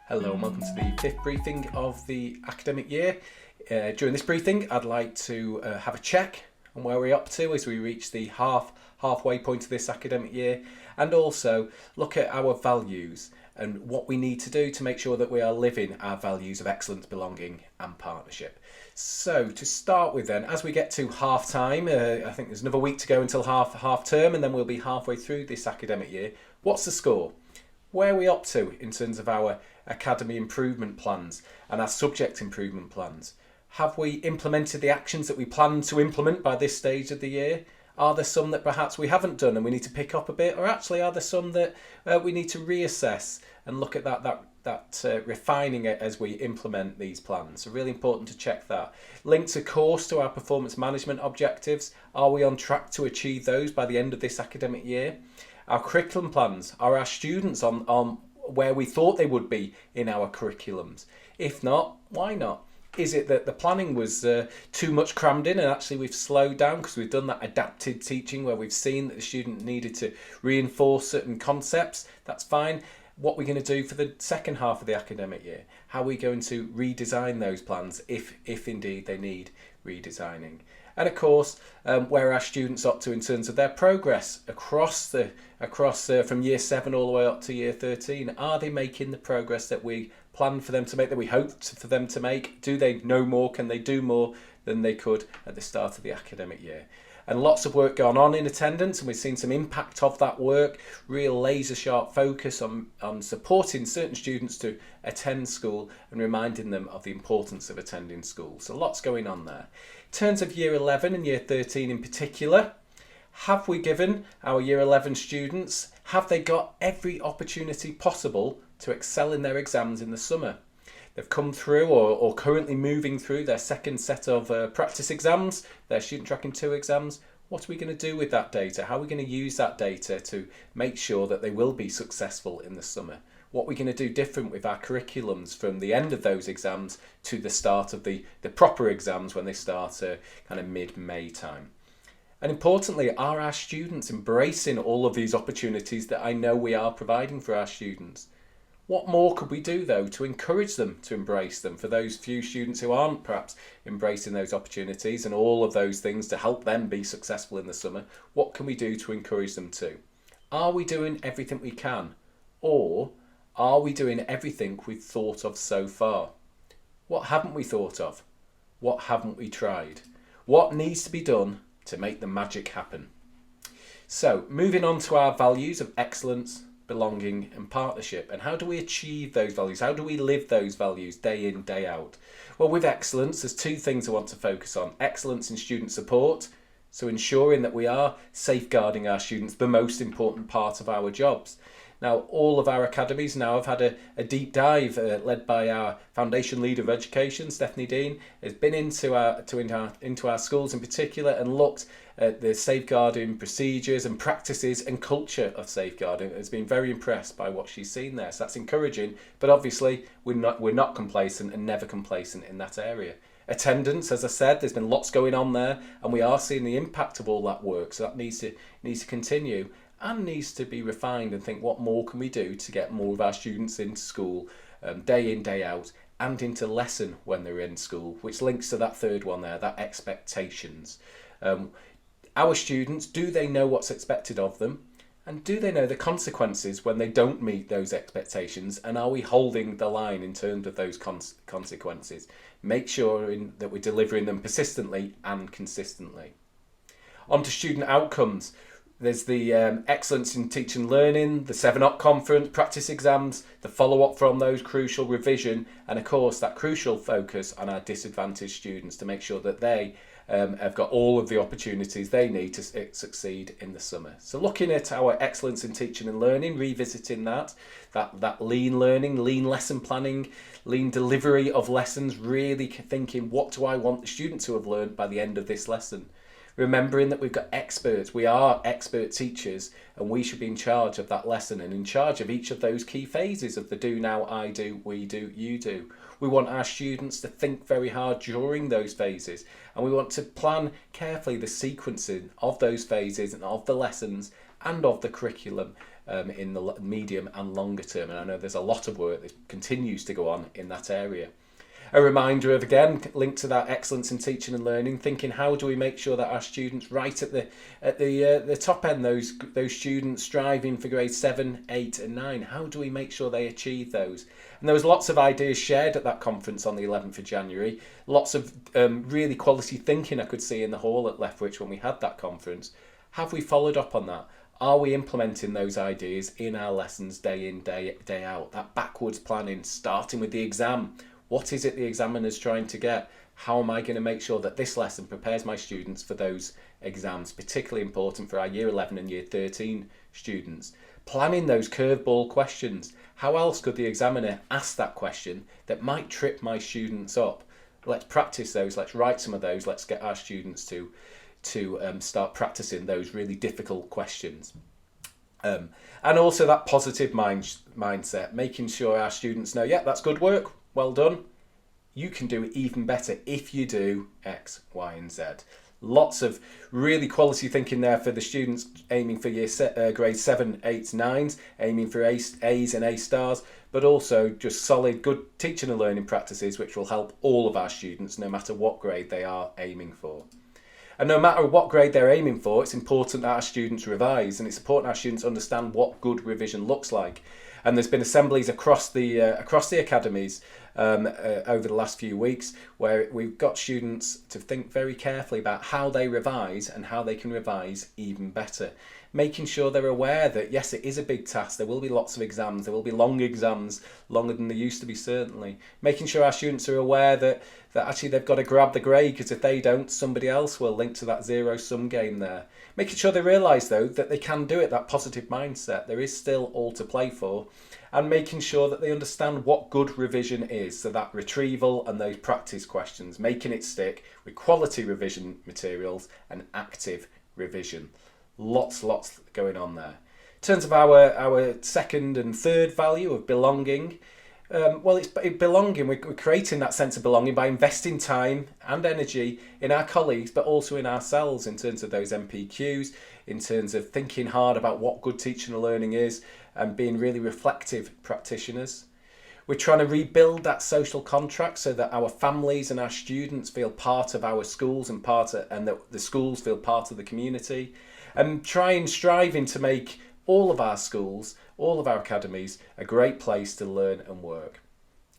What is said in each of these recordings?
Hello and welcome to the fifth briefing of the academic year. During this briefing, I'd like to have a check on where we're up to as we reach the halfway point of this academic year, and also look at our values and what we need to do to make sure that we are living our values of excellence, belonging and partnership. So to start with then, as we get to half time, I think there's another week to go until half term, and then we'll be halfway through this academic year. What's the score? Where are we up to in terms of our academy improvement plans and our subject improvement plans? Have we implemented the actions that we plan to implement by this stage of the year? Are there some that perhaps we haven't done and we need to pick up a bit, or actually are there some that we need to reassess and look at that refining it as we implement these plans? So really important to check that. Linked of course to our performance management objectives. Are we on track to achieve those by the end of this academic year? Our curriculum plans, are our students on where we thought they would be in our curriculums? If not, why not? Is it that the planning was too much crammed in and actually we've slowed down because we've done that adapted teaching where we've seen that the student needed to reinforce certain concepts? That's fine. What we're going to do for the second half of the academic year? How are we going to redesign those plans if indeed they need redesigning? And of course, where our students up to in terms of their progress across from year 7 all the way up to year 13. Are they making the progress that we planned for them to make, that we hoped for them to make? Do they know more? Can they do more than they could at the start of the academic year? And lots of work going on in attendance, and we've seen some impact of that work, real laser sharp focus on supporting certain students to attend school and reminding them of the importance of attending school. So lots going on there. In terms of year 11 and year 13 in particular, have we given our year 11 students, have they got every opportunity possible to excel in their exams in the summer? They've come through or currently moving through their second set of practice exams, their student tracking 2 exams. What are we going to do with that data? How are we going to use that data to make sure that they will be successful in the summer? What are we going to do different with our curriculums from the end of those exams to the start of the proper exams when they start kind of mid-May time? And importantly, are our students embracing all of these opportunities that I know we are providing for our students? What more could we do though to encourage them to embrace them? For those few students who aren't perhaps embracing those opportunities and all of those things to help them be successful in the summer, what can we do to encourage them to? Are we doing everything we can? Or are we doing everything we've thought of so far? What haven't we thought of? What haven't we tried? What needs to be done to make the magic happen? So moving on to our values of excellence, belonging and partnership, and how do we achieve those values? How do we live those values day in, day out? Well, with excellence, there's 2 things I want to focus on. Excellence in student support, so ensuring that we are safeguarding our students, the most important part of our jobs. Now, all of our academies now have had a deep dive led by our Foundation Leader of Education, Stephanie Dean, has been into our schools in particular and looked at the safeguarding procedures and practices and culture of safeguarding. Has been very impressed by what she's seen there. So that's encouraging, but obviously we're not complacent and never complacent in that area. Attendance, as I said, there's been lots going on there, and we are seeing the impact of all that work. So that needs to continue and needs to be refined, and think what more can we do to get more of our students into school day in, day out, and into lesson when they're in school, which links to that third one there, that expectations. Our students, do they know what's expected of them? And do they know the consequences when they don't meet those expectations? And are we holding the line in terms of those consequences? Make sure that we're delivering them persistently and consistently. On to student outcomes. There's the excellence in teaching and learning, the 7-Up conference, practice exams, the follow-up from those, crucial revision, and of course that crucial focus on our disadvantaged students to make sure that they have got all of the opportunities they need to succeed in the summer. So looking at our excellence in teaching and learning, revisiting that lean learning, lean lesson planning, lean delivery of lessons, really thinking, what do I want the student to have learned by the end of this lesson? Remembering that we've got experts, we are expert teachers, and we should be in charge of that lesson and in charge of each of those key phases of the do, now, I do, we do, you do. We want our students to think very hard during those phases, and we want to plan carefully the sequencing of those phases and of the lessons and of the curriculum in the medium and longer term. And I know there's a lot of work that continues to go on in that area. A reminder of, again, linked to that excellence in teaching and learning, thinking how do we make sure that our students right at the top end, those students striving for grades 7, 8 and 9, how do we make sure they achieve those? And there was lots of ideas shared at that conference on the 11th of January, lots of really quality thinking I could see in the hall at Lethbridge when we had that conference. Have we followed up on that? Are we implementing those ideas in our lessons day in, day out? That backwards planning, starting with the exam. What is it the examiner's trying to get? How am I going to make sure that this lesson prepares my students for those exams? Particularly important for our Year 11 and Year 13 students. Planning those curveball questions. How else could the examiner ask that question that might trip my students up? Let's practice those. Let's write some of those. Let's get our students to start practicing those really difficult questions. And also that positive mindset, making sure our students know, yeah, that's good work. Well done. You can do it even better if you do X, Y, and Z. Lots of really quality thinking there for the students aiming for grade 7, 8, 9s, aiming for A's and A stars, but also just solid, good teaching and learning practices which will help all of our students no matter what grade they are aiming for. And no matter what grade they're aiming for, it's important that our students revise, and it's important our students understand what good revision looks like. And there's been assemblies across the academies over the last few weeks where we've got students to think very carefully about how they revise and how they can revise even better. Making sure they're aware that, yes, it is a big task. There will be lots of exams. There will be long exams, longer than there used to be, certainly. Making sure our students are aware that actually they've got to grab the grade, because if they don't, somebody else will, link to that zero-sum game there. Making sure they realise, though, that they can do it, that positive mindset. There is still all to play for. And making sure that they understand what good revision is. So that retrieval and those practice questions, making it stick with quality revision materials and active revision. Lots going on there. In terms of our second and third value of belonging, it's belonging. We're creating that sense of belonging by investing time and energy in our colleagues, but also in ourselves in terms of those MPQs, in terms of thinking hard about what good teaching and learning is, and being really reflective practitioners. We're trying to rebuild that social contract so that our families and our students feel part of our schools and that the schools feel part of the community. And striving to make all of our schools, all of our academies, a great place to learn and work.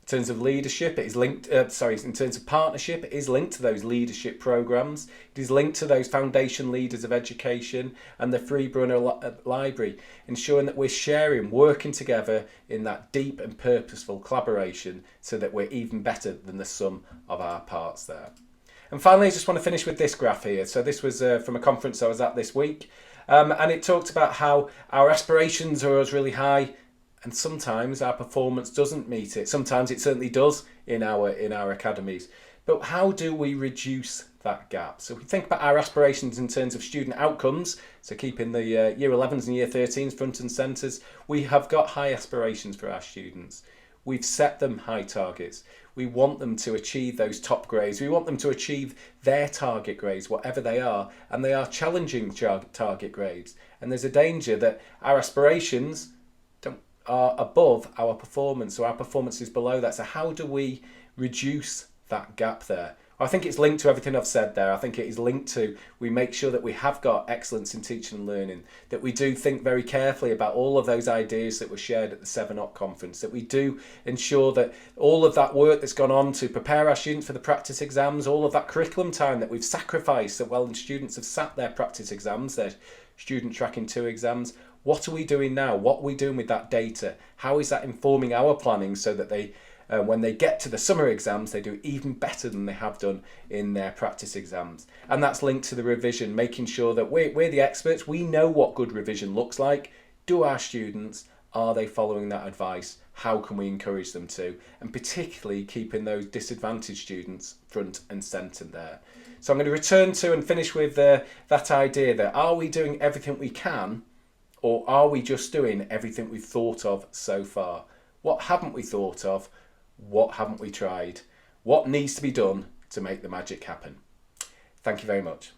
In terms of leadership, it is linked. In terms of partnership, it is linked to those leadership programs. It is linked to those foundation leaders of education and the Free Brunner Library, ensuring that we're sharing, working together in that deep and purposeful collaboration, so that we're even better than the sum of our parts there. And finally, I just want to finish with this graph here. So this was from a conference I was at this week, and it talked about how our aspirations are always really high, and sometimes our performance doesn't meet it. Sometimes it certainly does in our academies. But how do we reduce that gap? So if we think about our aspirations in terms of student outcomes, so keeping the Year 11s and Year 13s front and centres, we have got high aspirations for our students. We've set them high targets. We want them to achieve those top grades. We want them to achieve their target grades, whatever they are, and they are challenging target grades. And there's a danger that our aspirations are above our performance, so our performance is below that. So how do we reduce that gap there? I think it's linked to everything I've said there. I think it is linked to, we make sure that we have got excellence in teaching and learning, that we do think very carefully about all of those ideas that were shared at the 7UP conference, that we do ensure that all of that work that's gone on to prepare our students for the practice exams, all of that curriculum time that we've sacrificed, that when students have sat their practice exams, their student tracking 2 exams, what are we doing now? What are we doing with that data? How is that informing our planning so that they, when they get to the summer exams, they do even better than they have done in their practice exams? And that's linked to the revision, making sure that we're the experts. We know what good revision looks like. Do our students, are they following that advice? How can we encourage them to? And particularly keeping those disadvantaged students front and centre there. So I'm going to return to and finish with that idea that, are we doing everything we can, or are we just doing everything we've thought of so far? What haven't we thought of? What haven't we tried? What needs to be done to make the magic happen? Thank you very much.